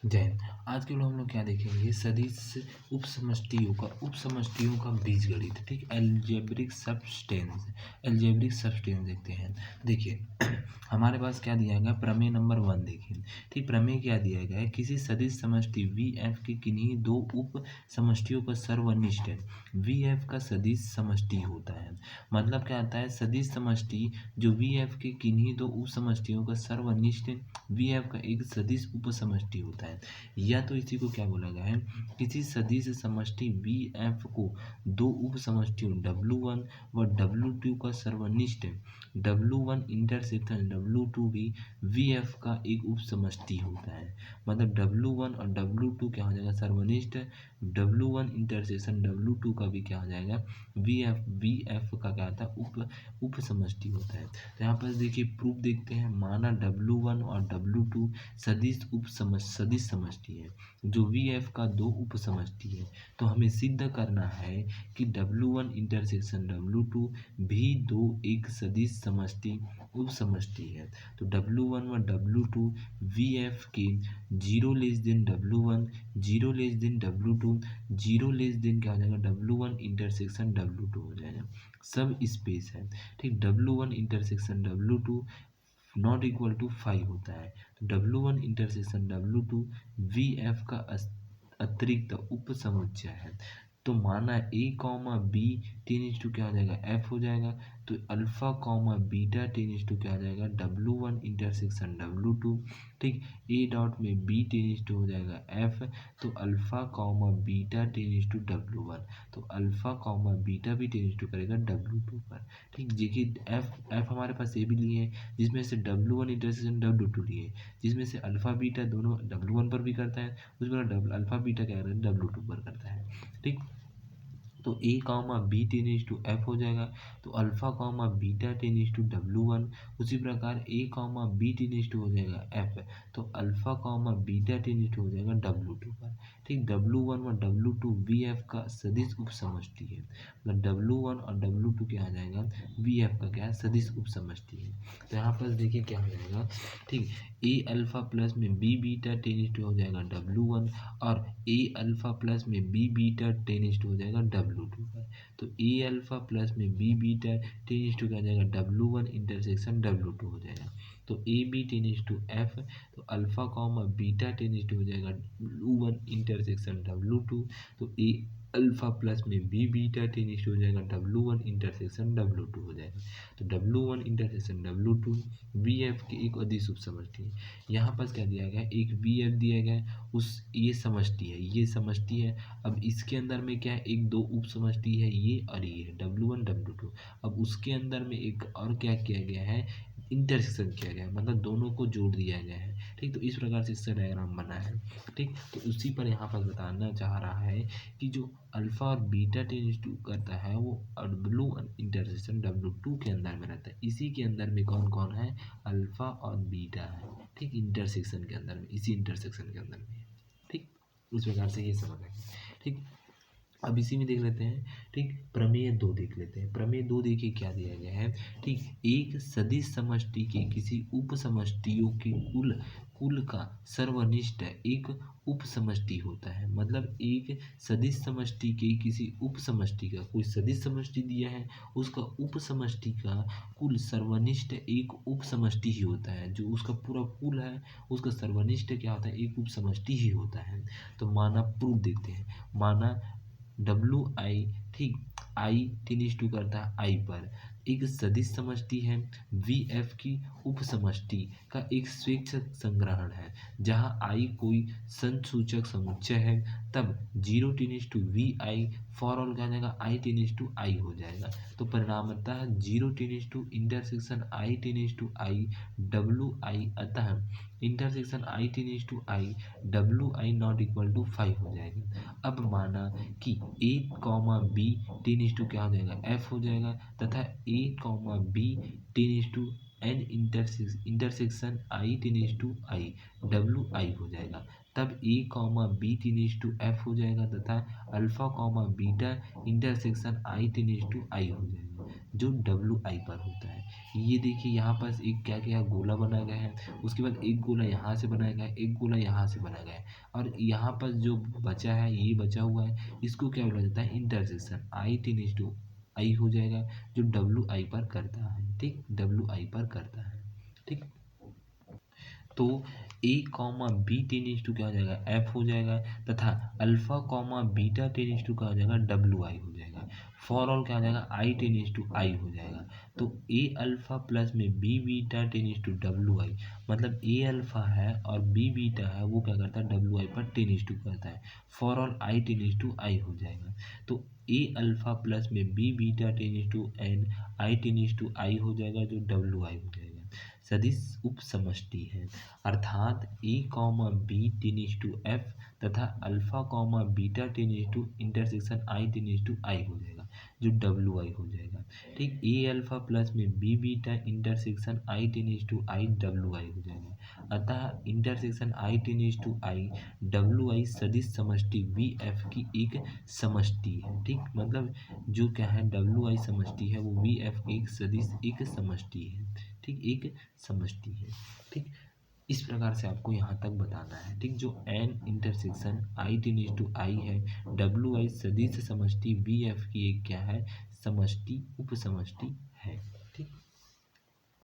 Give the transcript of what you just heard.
जय हिंद। आज के लोग हम लोग क्या देखेंगे, सदिश उपसमष्टियों का बीजगणित। ठीक, एल्जेब्रिक सब्सटेंस। एल्जेब्रिक सब्सटेंस देखते हैं। देखिए हमारे पास क्या दिया गया, प्रमेय नंबर 1 देखिए। ठीक, प्रमेय क्या दिया गया है, किसी सदिश समष्टि वी एफ के किन्हीं दो उप समष्टियों का सर्वनिष्ठ वी एफ का सदिश समष्टि होता है। मतलब क्या आता है, सदिश समष्टि जो वी एफ के किन्हीं दो उप समष्टियों का सर्वनिष्ठ वी एफ का एक सदिश उप समष्टि होता है। या तो इसी को क्या बोला गया है, किसी सदिश समष्टि वी एफ को दो उप समष्टियों W1 व W2 का सर्वनिष्ठ W1 इंटरसेक्शन W2 भी वी एफ का एक उप समष्टि होता है। मतलब W1 और W2 क्या हो जाएगा, सर्वनिष्ठ W1 इंटरसेक्शन W2 का भी क्या हो जाएगा, वी एफ का क्या था, उप समष्टि होता है। तो यहाँ पर देखिए प्रूफ देखते हैं। माना W1 और W2 सदिश समष्टि है, जो वी एफ का दो उप समष्टि है। तो हमें सिद्ध करना है कि W1 इंटरसेक्शन W2 भी दो एक सदिश समष्टि उप समष्टि है। तो W1 व W2 वी एफ के 0 less than W1, 0 less than W2, 0 less than क्या हो जाएगा, W1 इंटरसेक्शन W2 हो जाएगा। सब स्पेस है। ठीक, W1 intersection W2 not equal to 5 होता है। तो W1 intersection W2 V F का अतिरिक्त उप समुच्चय है। तो माना A comma B tends to क्या हो जाएगा, F हो जाएगा। तो alpha comma beta tends to क्या हो जाएगा, W1 इंटरसेक्शन W2। ठीक, A डॉट में B टेनिस टू हो जाएगा F। तो alpha comma beta tends to W1। तो अल्फा कॉमा बीटा भी टेनिस टू करेगा W2 पर। ठीक, देखिए F हमारे पास ये भी लिए हैं, जिसमें से W1 इंटरसेक्शन W2 लिए, जिसमें से अल्फा बीटा दोनों W1 पर भी करता है, उसमें अल्फा बीटा क्या करता है, W2 पर करता है। ठीक, तो A comma B tends to F हो जाएगा। तो alpha comma beta tends to W1। उसी प्रकार A comma B tends to हो जाएगा F। तो alpha comma beta tends to हो जाएगा W2 पर। ठीक, W1 और W2 वी एफ का सदिश उप समष्टि है। मतलब W1 और W2 क्या आ जाएगा, वी एफ का क्या है, सदिश उप समष्टि है। तो यहाँ पर देखिए क्या हो जाएगा। ठीक, A अल्फा प्लस में B बीटा टेनिस टू हो जाएगा W1, और A अल्फा प्लस में B बीटा टेनिस टू हो जाएगा W2 पर। तो A अल्फा प्लस में B बीटा टेनिस टू क्या हो जाएगा, W1 इंटरसेक्शन W2 हो जाएगा। तो A B tends to F। तो alpha comma beta tends to हो जाएगा W1 इंटरसेक्शन W2। तो A अल्फा प्लस में B बीटा टेनिस टू हो जाएगा W1 इंटरसेक्शन W2 हो जाएगा। तो W1 intersection W2 V F की एक अधिक उप समष्टि है। यहाँ पर क्या दिया गया है, एक वी एफ दिया गया है, उस ये समष्टि है, ये समष्टि है। अब इसके अंदर में क्या है, एक दो उप समष्टि है, ये और ये है W1 W2। अब उसके अंदर में एक और क्या किया गया है, इंटरसेक्शन किया गया है, मतलब दोनों को जोड़ दिया गया है। ठीक, तो इस प्रकार से इसका डायग्राम बना है। ठीक, तो उसी पर यहाँ पर बताना चाह रहा है कि जो अल्फा और बीटा टेंस टू करता है वो W1 इंटरसेक्शन W2 के अंदर में रहता है। इसी के अंदर में कौन कौन है, अल्फा और बीटा है। ठीक, इंटरसेक्शन के अंदर में, इसी इंटरसेक्शन के अंदर में। ठीक, इस प्रकार से ये समझ है। ठीक, अब इसी में देख लेते हैं। ठीक, प्रमेय 2 देख लेते हैं। प्रमेय 2 देखिए क्या दिया गया है। ठीक, एक सदिश समष्टि के किसी उप समष्टियों के कुल का सर्वनिष्ठ एक उप समष्टि होता है। मतलब एक सदिश समष्टि के किसी उप समष्टि का, कोई सदिश समष्टि दिया है, उसका उप समष्टि का कुल सर्वनिष्ठ एक उप समष्टि ही होता है। जो उसका पूरा कुल है, उसका सर्वनिष्ठ क्या होता है, एक उप समष्टि ही होता है। तो माना प्रूफ देखते हैं। माना WI, ठीक, I टेनिस टू करता है I पर, एक सदिश समष्टि है वी एफ की उप समष्टि का एक स्वेच्छक संग्रहण है, जहाँ I कोई संसूचक समुच्चय है। तब 0 tends to V I for all क्या हो जाएगा, I टेनिस टू I हो जाएगा। तो परिणामतः 0 tends to intersection I tends to I WI, अतः intersection I tends to I WI not equal to 5 हो जाएगा। अब माना कि A comma B tends to क्या हो जाएगा, F हो जाएगा, तथा A comma B tends to n intersection I tends to I W I हो जाएगा। तब A comma B tends to F हो जाएगा तथा alpha comma beta intersection I tends to I हो जाएगा जो डब्ल्यू आई पर होता है। ये देखिए यहाँ पर एक क्या क्या गोला बना गया है, उसके बाद एक गोला यहाँ से बनाया गया है, एक गोला यहाँ से बनाया गया है, और यहाँ पर जो बचा है ये बचा हुआ है इसको क्या बोला जाता है intersection I tends to I हो जाएगा जो डब्ल्यू आई पर करता है। ठीक, डब्ल्यू आई पर करता है। ठीक, तो A comma B tends to क्या हो जाएगा एफ हो जाएगा तथा alpha comma beta tends to क्या हो जाएगा डब्ल्यू आई हो जाएगा। फॉर ऑल क्या हो जाएगा आई टेंस टू आई हो जाएगा। तो ए अल्फा प्लस में B beta tends to W I, मतलब ए अल्फा है और बी बीटा है वो क्या करता है डब्ल्यू आई पर टेंस टू करता है। For all I tends to I हो जाएगा। तो ए अल्फा प्लस में B beta tends to n I tends to I हो जाएगा जो डब्ल्यू आई हो जाएगा। सदिश उप समष्टि है अर्थात A comma B tends to F तथा alpha comma beta tends to intersection I tends to I हो जाएगा जो डब्ल्यू आई हो जाएगा। ठीक, ए अल्फा प्लस में B beta intersection I tends to I W I हो जाएगा। अतः intersection I tends to I W I सदिश समष्टि वी एफ की एक समष्टि है। ठीक, मतलब जो क्या है डब्ल्यू आई समष्टि है वो वी एफ एक सदिश एक समष्टि है। ठीक, एक समष्टि है। ठीक, इस प्रकार से आपको यहाँ तक बताना है। ठीक, जो n intersection I tends to I है डब्ल्यू आई सदिश समष्टि बी एफ की एक क्या है समष्टि उप समष्टि